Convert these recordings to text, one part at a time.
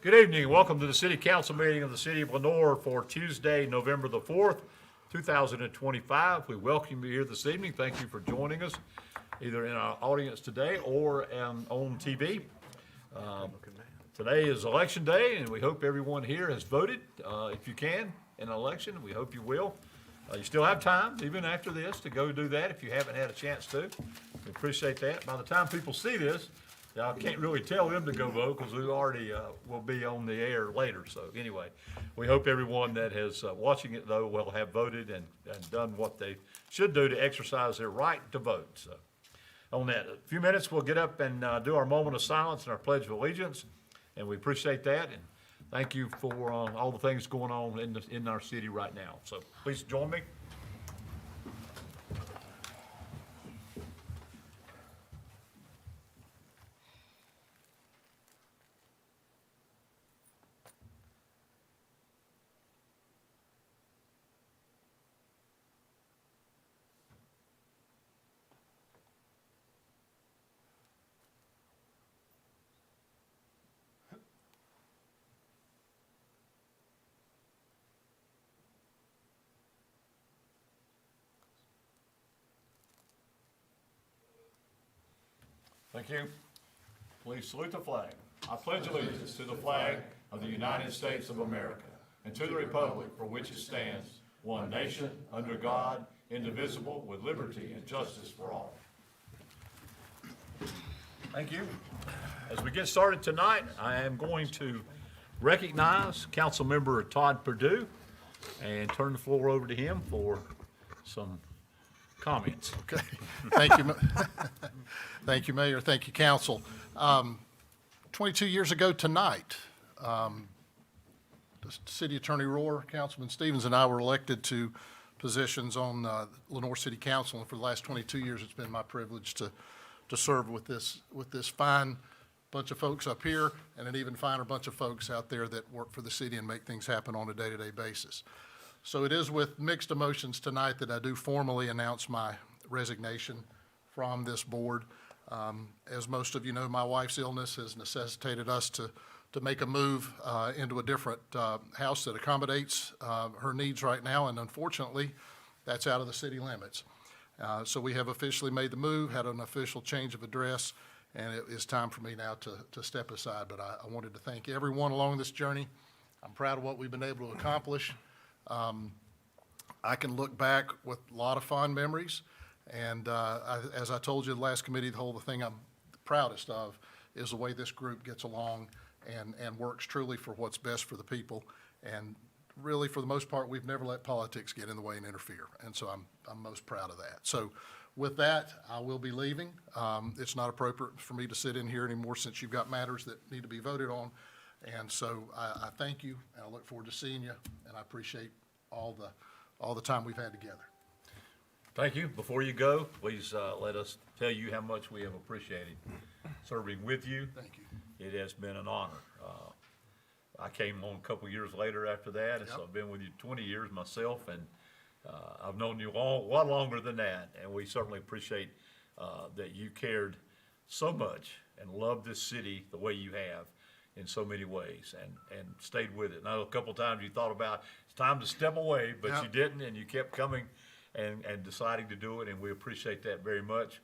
Good evening and welcome to the City Council meeting of the City of Lenore for Tuesday, November the 4th, 2025. We welcome you here this evening. Thank you for joining us, either in our audience today or on TV. Today is Election Day, and we hope everyone here has voted, if you can, in an election. We hope you will. You still have time, even after this, to go do that if you haven't had a chance to. We appreciate that. By the time people see this, I can't really tell them to go vote because we already will be on the air later. So anyway, we hope everyone that is watching it, though, will have voted and done what they should do to exercise their right to vote. So on that, a few minutes, we'll get up and do our moment of silence and our Pledge of Allegiance. And we appreciate that. And thank you for all the things going on in our city right now. So please join me. Thank you. Please salute the flag. I pledge allegiance to the flag of the United States of America and to the republic for which it stands, one nation, under God, indivisible, with liberty and justice for all. Thank you. As we get started tonight, I am going to recognize Councilmember Todd Perdue and turn the floor over to him for some comments. Okay. Thank you. Thank you, Mayor. Thank you, Council. 22 years ago tonight, the City Attorney Rohr, Councilman Stevens, and I were elected to positions on Lenore City Council, and for the last 22 years, it's been my privilege to serve with this fine bunch of folks up here, and an even finer bunch of folks out there that work for the city and make things happen on a day-to-day basis. So it is with mixed emotions tonight that I do formally announce my resignation from this board. As most of you know, my wife's illness has necessitated us to make a move into a different house that accommodates her needs right now, and unfortunately, that's out of the city limits. So we have officially made the move, had an official change of address, and it is time for me now to step aside. But I wanted to thank everyone along this journey. I'm proud of what we've been able to accomplish. I can look back with a lot of fond memories, and as I told you at the last committee, the thing I'm proudest of is the way this group gets along and works truly for what's best for the people. And really, for the most part, we've never let politics get in the way and interfere, and so I'm most proud of that. So with that, I will be leaving. It's not appropriate for me to sit in here anymore since you've got matters that need to be voted on. And so I thank you, and I look forward to seeing you, and I appreciate all the time we've had together. Thank you. Before you go, please let us tell you how much we have appreciated serving with you. Thank you. It has been an honor. I came on a couple years later after that, and so I've been with you 20 years myself, and I've known you a lot longer than that, and we certainly appreciate that you cared so much and loved this city the way you have in so many ways, and stayed with it. And I know a couple times you thought about it's time to step away, but you didn't, and you kept coming and deciding to do it, and we appreciate that very much.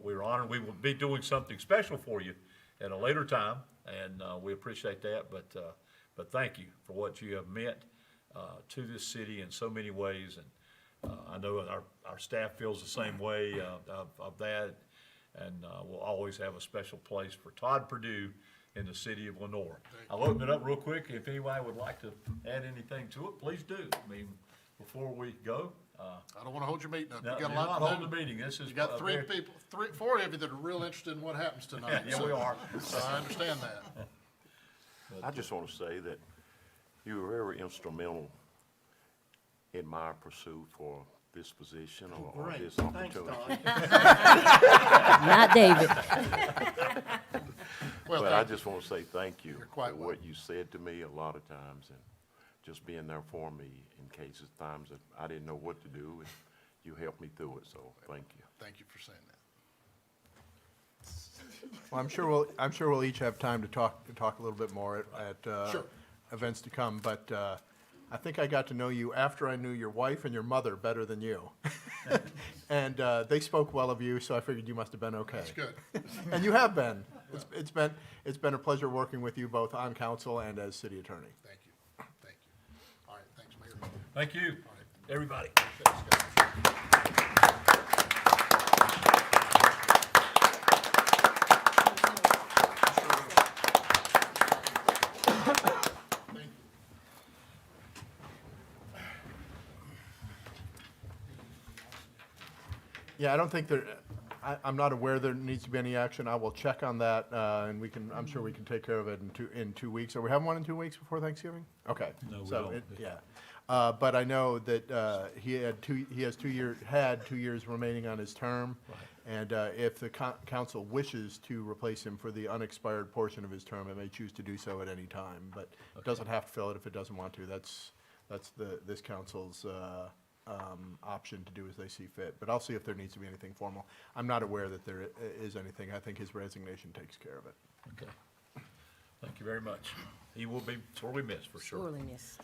We're honored. We will be doing something special for you at a later time, and we appreciate that. But thank you for what you have meant to this city in so many ways, and I know our staff feels the same way of that, and we'll always have a special place for Todd Perdue in the city of Lenore. I'll open it up real quick. If anybody would like to add anything to it, please do. I mean, before we go. I don't want to hold your meeting up. No, You got a you're lot not to holding do. the meeting. This is You got very- four of you that are real interested in what happens tonight. Yeah, we are. So I understand that. I just want to say that you were very instrumental in my pursuit for this position or this opportunity. Not David. Well, But I thank you. just want to say thank you You're for quite what you said to me a lot of times, and just being there for me in cases, times that I didn't know what to do, and you helped me through it, so thank you. Thank you for saying that. Well, I'm sure we'll each have time to talk a little bit more at Sure. events to come, but I think I got to know you after I knew your wife and your mother better than you. And they spoke well of you, so I figured you must have been okay. That's good. And you have been. It's been a pleasure working with you both on council and as city attorney. Thank you. Thank you. All right, thanks, Mayor. Thank you, everybody. Yeah, I don't think I'm not aware there needs to be any action. I will check on that, and I'm sure we can take care of it in 2 weeks. Are we having one in 2 weeks before Thanksgiving? Okay. No, we So don't. Yeah. But I know that he had 2 years remaining on his term. And if the council wishes to replace him for the unexpired portion of his term, it may choose to do so at any time. But it doesn't have to fill it if it doesn't want to. That's this council's option to do as they see fit. But I'll see if there needs to be anything formal. I'm not aware that there is anything. I think his resignation takes care of it. Okay. Thank you very much. He will be sorely missed, for sure. Surely miss.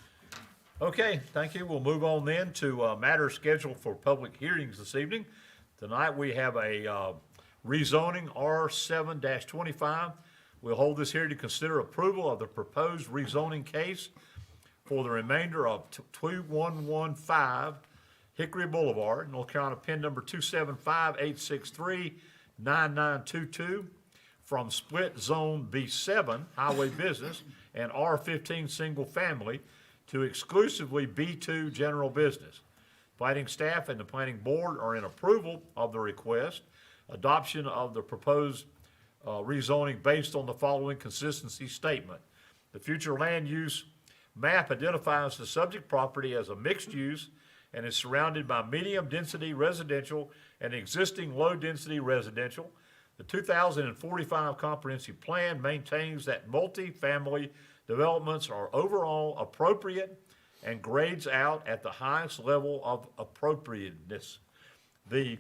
Okay, thank you. We'll move on then to matters scheduled for public hearings this evening. Tonight, we have a rezoning R7-25. We'll hold this here to consider approval of the proposed rezoning case for the remainder of 2115 Hickory Boulevard, North Carolina, PIN number 275-863-9922, from split zone B7, highway business, and R15, single family, to exclusively B2, general business. Planning staff and the planning board are in approval of the request, adoption of the proposed rezoning based on the following consistency statement. The future land use map identifies the subject property as a mixed use and is surrounded by medium-density residential and existing low-density residential. The 2045 comprehensive plan maintains that multifamily developments are overall appropriate and grades out at the highest level of appropriateness. The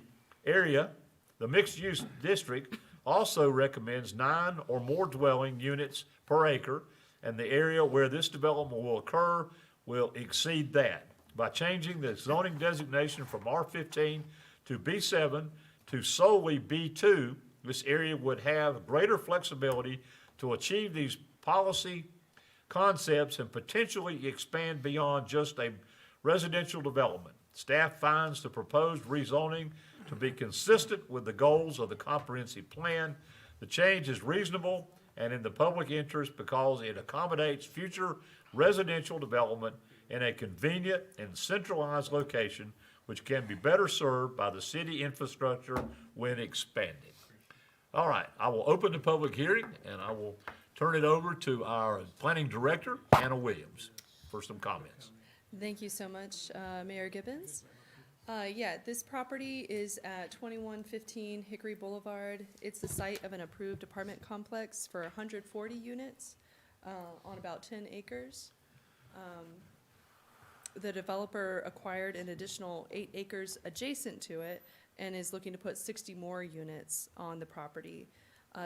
mixed-use district also recommends 9 or more dwelling units per acre, and the area where this development will occur will exceed that. By changing the zoning designation from R15 to B7 to solely B2, this area would have greater flexibility to achieve these policy concepts and potentially expand beyond just a residential development. Staff finds the proposed rezoning to be consistent with the goals of the comprehensive plan. The change is reasonable and in the public interest because it accommodates future residential development in a convenient and centralized location, which can be better served by the city infrastructure when expanded. All right, I will open the public hearing, and I will turn it over to our planning director, Anna Williams, for some comments. Thank you so much, Mayor Gibbons. Yeah, this property is at 2115 Hickory Boulevard. It's the site of an approved apartment complex for 140 units on about 10 acres. The developer acquired an additional 8 acres adjacent to it and is looking to put 60 more units on the property.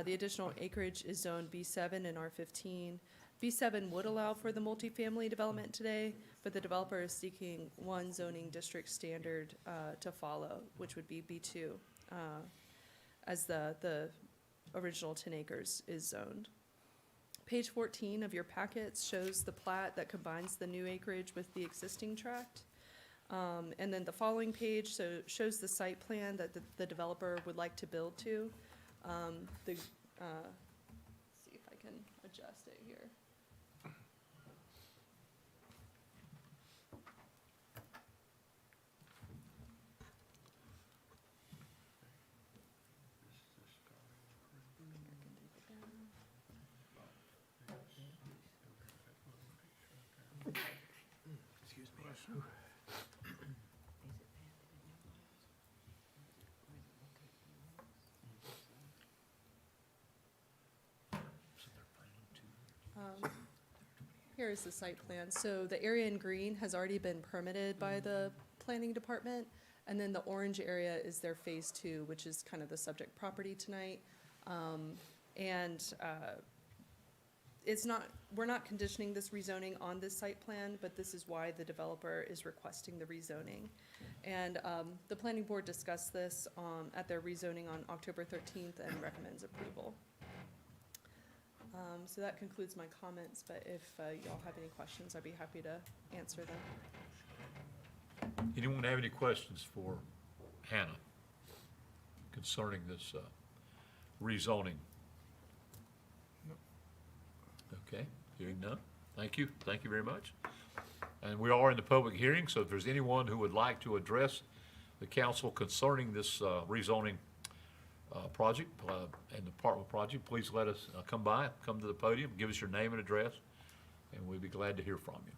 The additional acreage is zoned B7 and R15. B7 would allow for the multifamily development today, but the developer is seeking one zoning district standard to follow, which would be B2, as the original 10 acres is zoned. Page 14 of your packets shows the plat that combines the new acreage with the existing tract. And then the following page shows the site plan that the developer would like to build to. Let's see if I can adjust it here. Here is the site plan. So the area in green has already been permitted by the planning department, and then the orange area is their phase 2, which is kind of the subject property tonight. And it's not, we're not conditioning this rezoning on this site plan, but this is why the developer is requesting the rezoning. And the planning board discussed this at their rezoning on October 13th and recommends approval. So that concludes my comments, but if y'all have any questions, I'd be happy to answer them. Anyone have any questions for Hannah concerning this rezoning? Okay, hearing none. Thank you. Thank you very much. And we are in the public hearing, so if there's anyone who would like to address the council concerning this rezoning project and department project, please let us come to the podium, give us your name and address, and we'd be glad to hear from you.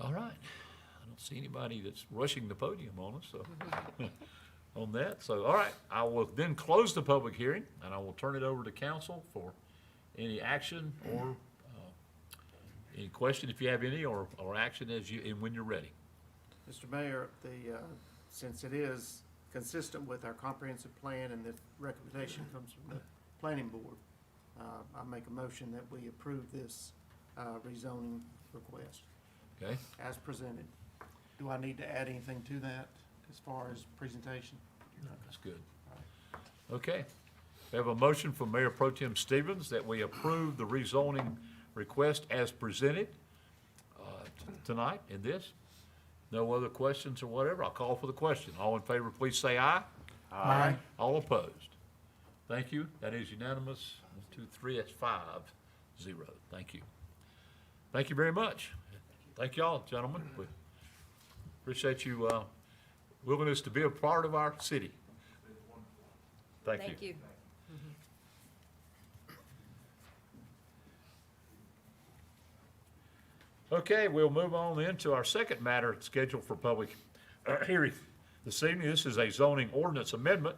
All right. I don't see anybody that's rushing the podium on us, so, on that. So, all right, I will then close the public hearing, and I will turn it over to council for any action or any question, if you have any, or action and when you're ready. Mr. Mayor, since it is consistent with our comprehensive plan and the recommendation comes from the planning board, I make a motion that we approve this rezoning request Okay? as presented. Do I need to add anything to that as far as presentation? That's good. Okay. We have a motion from Mayor Pro Tem Stevens that we approve the rezoning request as presented tonight in this. No other questions or whatever. I'll call for the question. All in favor, please say aye. Aye. All opposed? Thank you. That is unanimous. 1, 2, 3, that's 5-0. Thank you. Thank you very much. Thank y'all, gentlemen. We appreciate you willingness to be a part of our city. Thank you. Okay, we'll move on then to our second matter scheduled for public hearing this evening. This is a zoning ordinance amendment.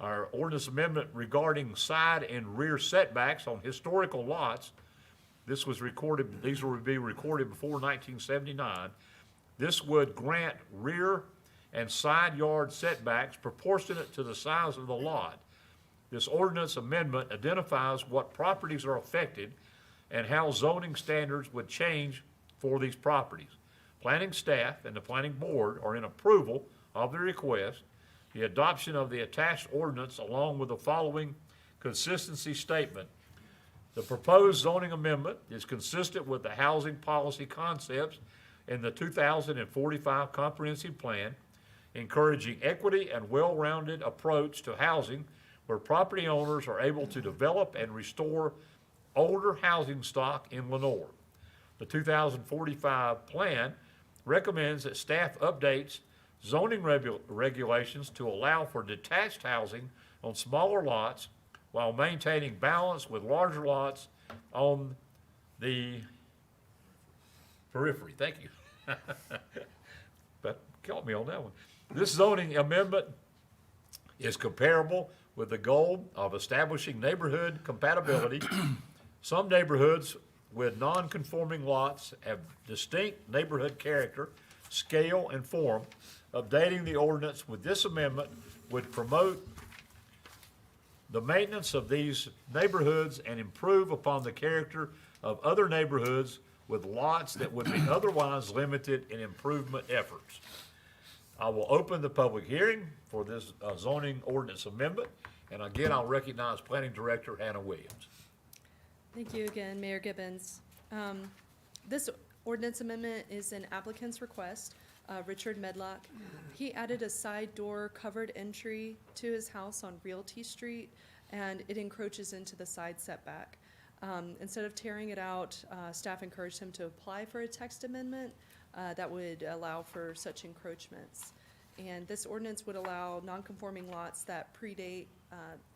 Our ordinance amendment regarding side and rear setbacks on historical lots. This was recorded, these will be recorded before 1979. This would grant rear and side yard setbacks proportionate to the size of the lot. This ordinance amendment identifies what properties are affected and how zoning standards would change for these properties. Planning staff and the planning board are in approval of the request. The adoption of the attached ordinance along with the following consistency statement. The proposed zoning amendment is consistent with the housing policy concepts in the 2045 comprehensive plan, encouraging equity and well-rounded approach to housing where property owners are able to develop and restore older housing stock in Lenore. The 2045 plan recommends that staff updates zoning regulations to allow for detached housing on smaller lots while maintaining balance with larger lots on the periphery. Thank you. But caught me on that one. This zoning amendment is comparable with the goal of establishing neighborhood compatibility. Some neighborhoods with non-conforming lots have distinct neighborhood character, scale, and form. Updating the ordinance with this amendment would promote the maintenance of these neighborhoods and improve upon the character of other neighborhoods with lots that would be otherwise limited in improvement efforts. I will open the public hearing for this zoning ordinance amendment, and again, I'll recognize Planning Director Hannah Williams. Thank you again, Mayor Gibbons. This ordinance amendment is an applicant's request, Richard Medlock. He added a side door covered entry to his house on Realty Street, and it encroaches into the side setback. Instead of tearing it out, staff encouraged him to apply for a text amendment that would allow for such encroachments. And this ordinance would allow non-conforming lots that predate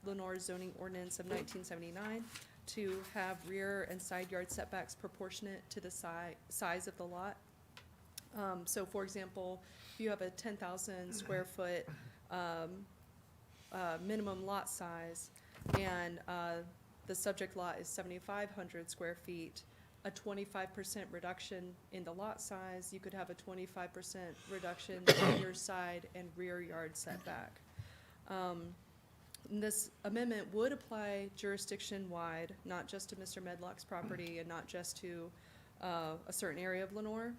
Lenore's zoning ordinance of 1979 to have rear and side yard setbacks proportionate to the size of the lot. So for example, if you have a 10,000 square foot minimum lot size and the subject lot is 7,500 square feet, a 25% reduction in the lot size, you could have a 25% reduction in your side and rear yard setback. And this amendment would apply jurisdiction-wide, not just to Mr. Medlock's property and not just to a certain area of Lenore.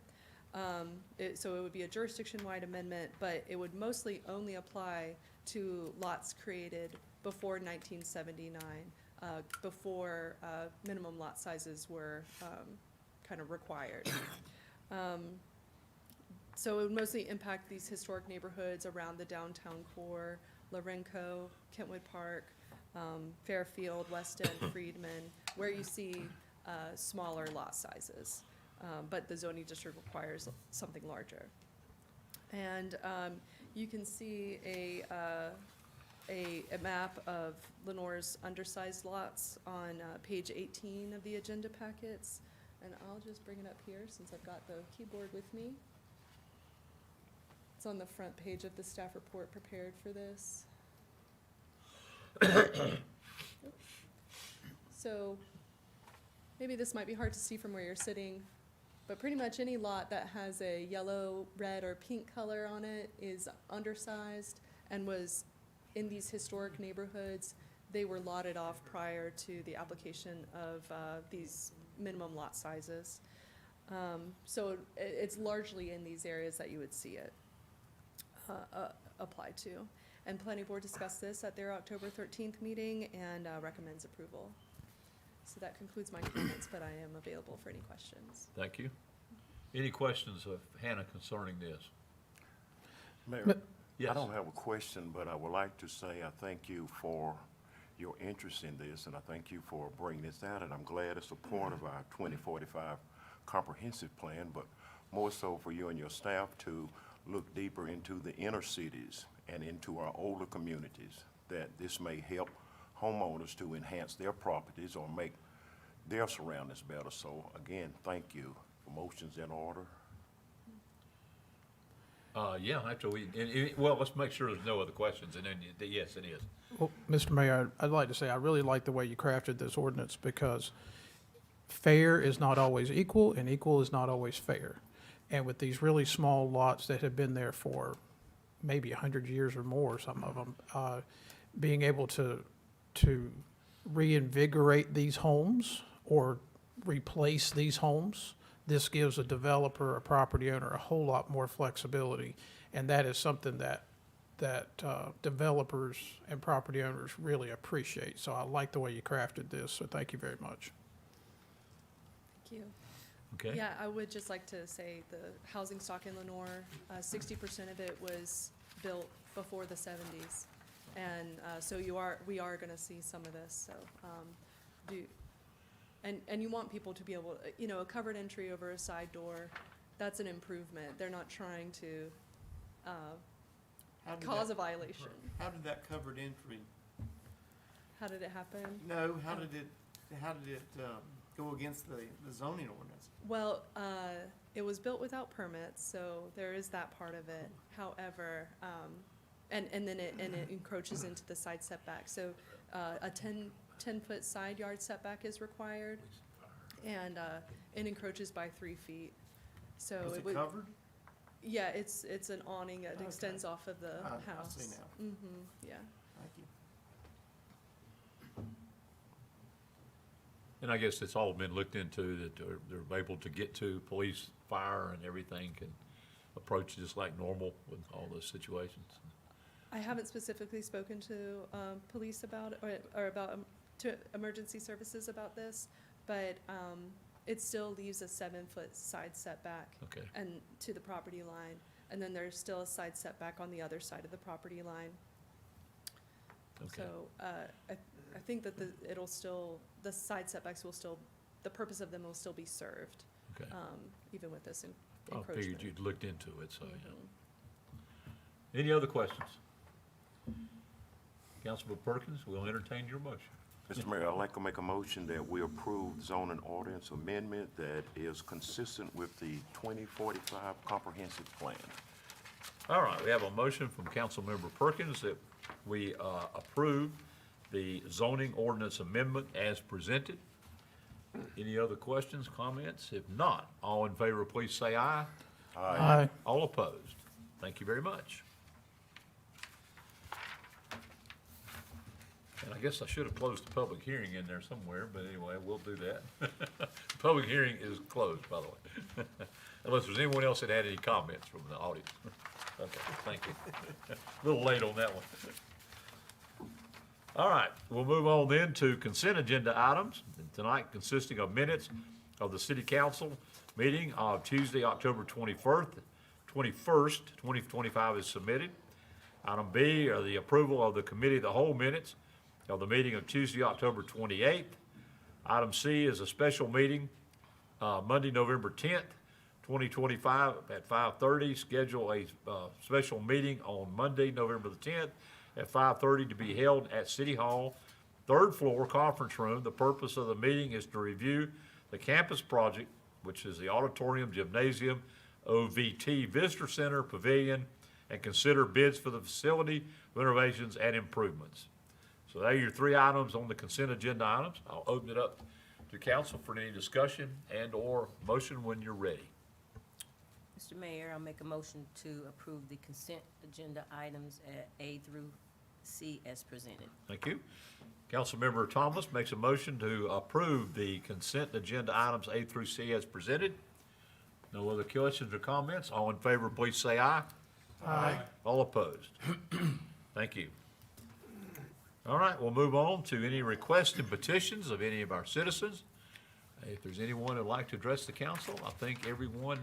So it would be a jurisdiction-wide amendment, but it would mostly only apply to lots created before 1979, before minimum lot sizes were kind of required. So it would mostly impact these historic neighborhoods around the downtown core, Lorenco, Kentwood Park, Fairfield, West End, Friedman, where you see smaller lot sizes. But the zoning district requires something larger. And you can see a map of Lenore's undersized lots on page 18 of the agenda packets. And I'll just bring it up here since I've got the keyboard with me. It's on the front page of the staff report prepared for this. So maybe this might be hard to see from where you're sitting, but pretty much any lot that has a yellow, red, or pink color on it is undersized and was in these historic neighborhoods. They were lotted off prior to the application of these minimum lot sizes. So it's largely in these areas that you would see it apply to. And Planning Board discussed this at their October 13th meeting and recommends approval. So that concludes my comments, but I am available for any questions. Thank you. Any questions of Hannah concerning this? Mayor, Yes. I don't have a question, but I would like to say I thank you for your interest in this, and I thank you for bringing this out, and I'm glad it's a part of our 2045 comprehensive plan, but more so for you and your staff to look deeper into the inner cities and into our older communities, that this may help homeowners to enhance their properties or make their surroundings better. So again, thank you. Motion's in order. Yeah, after well, let's make sure there's no other questions, and then, yes, it is. Well, Mr. Mayor, I'd like to say I really like the way you crafted this ordinance because fair is not always equal and equal is not always fair. And with these really small lots that have been there for maybe 100 years or more, some of them, being able to reinvigorate these homes or replace these homes, this gives a developer, a property owner, a whole lot more flexibility. And that is something that developers and property owners really appreciate. So I like the way you crafted this, so thank you very much. Thank you. Okay? Yeah, I would just like to say the housing stock in Lenore, 60% of it was built before the 70s. And so we are gonna see some of this, so and you want people to be able, a covered entry over a side door, that's an improvement. They're not trying to How did cause a that- violation. How did that covered entry, How did it happen? no, how did it go against the zoning ordinance? Well, it was built without permits, so there is that part of it. However, and then it encroaches into the side setback. So a 10-foot side yard setback is required, and it encroaches by 3 feet. So Was it it would. covered? Yeah, it's an awning that Okay. extends off of the I house. see now. Mm-hmm, yeah. Thank you. And I guess it's all been looked into, that they're able to get to, police, fire, and everything can approach just like normal with all those situations. I haven't specifically spoken to police about it, or about to emergency services about this, but it still leaves a 7-foot side setback Okay. and to the property line, and then there's still a side setback on the other side of the property line. Okay. So I think that the side setbacks will still, the purpose of them will still be served, Okay. even with this I encroachment. figured you'd looked into it, so, yeah. Mhm. Any other questions? Councilman Perkins, we'll entertain your motion. Mr. Mayor, I'd like to make a motion that we approve zoning ordinance amendment that is consistent with the 2045 comprehensive plan. All right, we have a motion from Councilmember Perkins that we approve the zoning ordinance amendment as presented. Any other questions, comments? If not, all in favor, please say aye. Aye. All opposed? Thank you very much. And I guess I should have closed the public hearing in there somewhere, but anyway, we'll do that. The public hearing is closed, by the way. Unless there's anyone else that had any comments from the audience. Okay, thank you. A little late on that one. All right, we'll move on then to consent agenda items, tonight consisting of minutes of the city council meeting of Tuesday, October 21st, 2025 is submitted. Item B are the approval of the committee of the whole minutes of the meeting of Tuesday, October 28th. Item C is a special meeting, Monday, November 10th, 2025 at 5:30. Schedule a special meeting on Monday, November the 10th at 5:30 to be held at City Hall, third floor conference room. The purpose of the meeting is to review the campus project, which is the auditorium, gymnasium, OVT Visitor Center, Pavilion, and consider bids for the facility renovations and improvements. So there are your three items on the consent agenda items. I'll open it up to council for any discussion and/or motion when you're ready. Mr. Mayor, I'll make a motion to approve the consent agenda items at A through C as presented. Thank you. Councilmember Thomas makes a motion to approve the consent agenda items A through C as presented. No other questions or comments? All in favor, please say aye. Aye. All opposed? Thank you. All right, we'll move on to any requests and petitions of any of our citizens. If there's anyone who'd like to address the council, I think everyone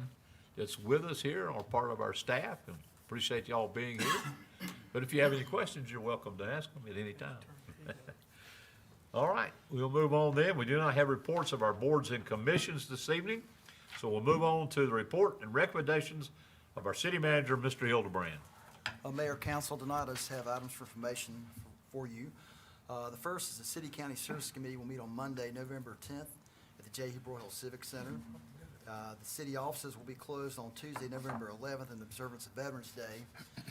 that's with us here are part of our staff, and appreciate y'all being here. But if you have any questions, you're welcome to ask them at any time. All right, we'll move on then. We do not have reports of our boards and commissions this evening, so we'll move on to the report and recommendations of our city manager, Mr. Hildebrand. Mayor, council, tonight I just have items for information for you. The first is the City County Service Committee will meet on Monday, November 10th at the J. Broyhill Civic Center. The city offices will be closed on Tuesday, November 11th in observance of Veterans Day.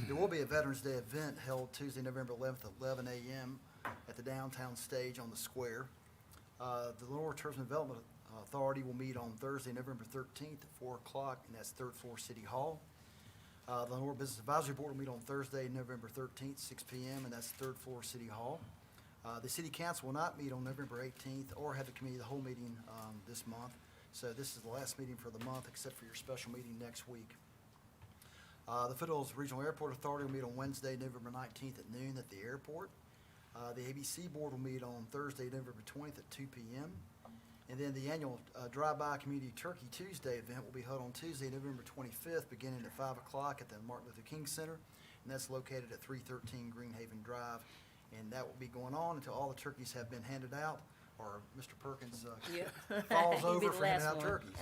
There will be a Veterans Day event held Tuesday, November 11th at 11 a.m. at the downtown stage on the square. The Lenore Tourism Development Authority will meet on Thursday, November 13th at 4 o'clock, and that's third floor City Hall. The Lenore Business Advisory Board will meet on Thursday, November 13th, 6 p.m., and that's third floor City Hall. The City Council will not meet on November 18th or have the committee of the whole meeting this month. So this is the last meeting for the month, except for your special meeting next week. The Foothills Regional Airport Authority will meet on Wednesday, November 19th at noon at the airport. The ABC Board will meet on Thursday, November 20th at 2 p.m. And then the annual Drive-By Community Turkey Tuesday event will be held on Tuesday, November 25th, beginning at 5 o'clock at the Martin Luther King Center, and that's located at 313 Greenhaven Drive. And that will be going on until all the turkeys have been handed out, or Mr. Perkins falls He'll be over the for handing last out one. turkeys.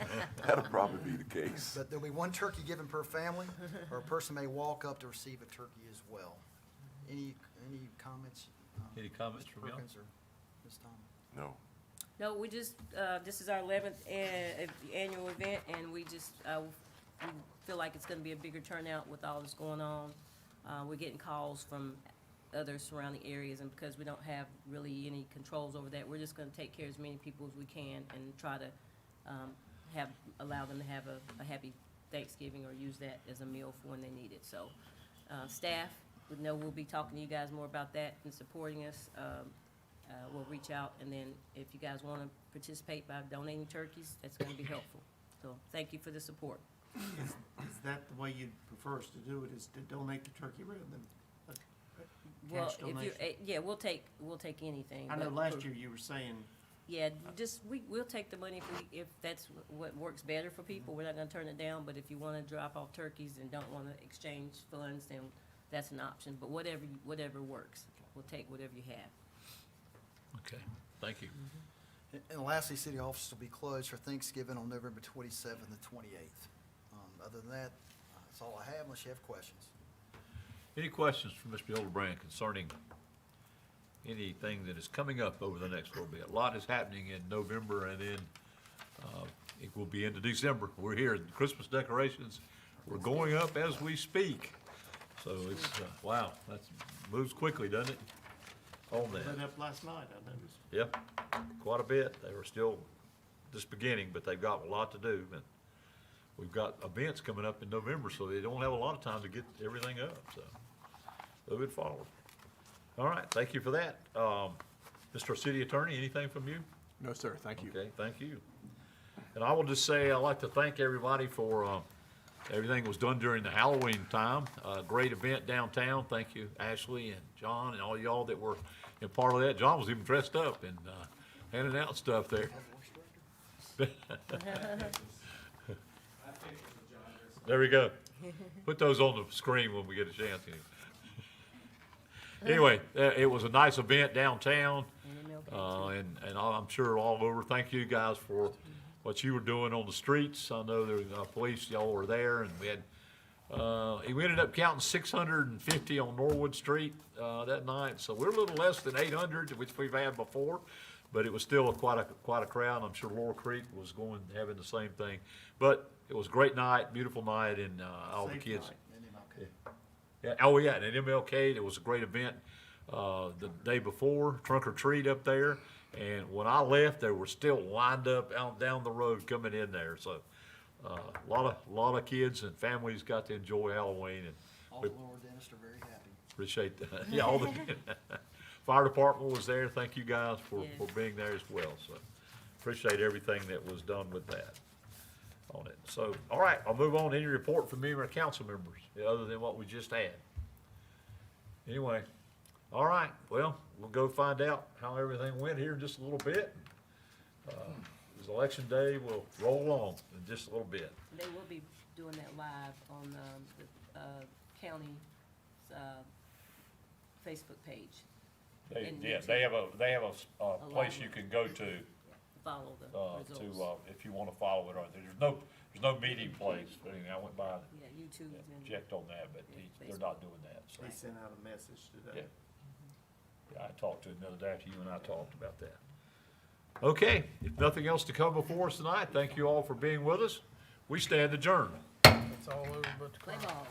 That'll probably be the case. But there'll be one turkey given per family, or a person may walk up to receive a turkey as well. Any comments? Any comments from y'all? Perkins or Ms. Thomas? No. No, we just, this is our 11th annual event, and we just, we feel like it's gonna be a bigger turnout with all this going on. We're getting calls from other surrounding areas, and because we don't have really any controls over that, we're just gonna take care of as many people as we can and try to, allow them to have a happy Thanksgiving or use that as a meal for when they need it. So, staff, we know we'll be talking to you guys more about that and supporting us. We'll reach out, and then if you guys want to participate by donating turkeys, that's going to be helpful. So thank you for the support. Is that the way you'd prefer us to do it, is to donate the turkey rather than a Well, cash if you, donation? yeah, we'll take anything. I know but last for- year you were saying, Yeah, just, we'll take the money if that's what works better for people. We're not going to turn it down, but if you want to drop off turkeys and don't want to exchange funds, then that's an option. But whatever works, we'll take whatever you have. Okay, thank you. And lastly, city offices will be closed for Thanksgiving on November 27th and 28th. Other than that, that's all I have unless you have questions. Any questions from Mr. Hildebrand concerning anything that is coming up over the next little bit? A lot is happening in November, and then it will be into December. We're here, Christmas decorations, we're going up as we speak. So it's, wow, that moves quickly, doesn't it? On lit that. up last night, I noticed. Yep, quite a bit. They were still just beginning, but they've got a lot to do. And we've got events coming up in November, so they don't have a lot of time to get everything up, so move it forward. All right, thank you for that. Mr. City Attorney, anything from you? No, sir, thank you. Okay, thank you. And I will just say, I'd like to thank everybody for, everything that was done during the Halloween time. Great event downtown. Thank you, Ashley and John and all y'all that were a part of that. John was even dressed up and, handing out stuff there. There we go. Put those on the screen when we get a chance. Anyway, it was a nice event downtown, and I'm sure all over. Thank you guys for what you were doing on the streets. I know there was, police, y'all were there, and we had, we ended up counting 650 on Norwood Street, that night. So we're a little less than 800, which we've had before, but it was still quite a crowd. I'm sure Laurel Creek was having the same thing. But it was a great night, beautiful night, and, all the Safe kids. night. Yeah, oh yeah, and at MLK, it was a great event, the day before, trunk or treat up there. And when I left, they were still lined up out down the road coming in there, so, a lot of kids and families got to enjoy Halloween, and All we the lower dentists are very happy. appreciate that. Yeah, all the, fire department was there, thank you guys for Yeah. being there as well, so, appreciate everything that was done with that on it. So, all right, I'll move on to any report from any of our council members, other than what we just had. Anyway, all right, well, we'll go find out how everything went here in just a little bit. It's election day, we'll roll along in just a little bit. They will be doing that live on, the, county, Facebook page. They, And yeah, YouTube. they have a place you can go to, Follow the results. if you wanna follow it, or there's no meeting place, but anyway, I went by, Yeah, YouTube and. checked on that, but they're not doing that, so. He sent out a message today. Yeah, I talked to him the other day after you and I talked about that. Okay, if nothing else to come before us tonight, thank you all for being with us. We stand adjourned. It's all over but the Play ball.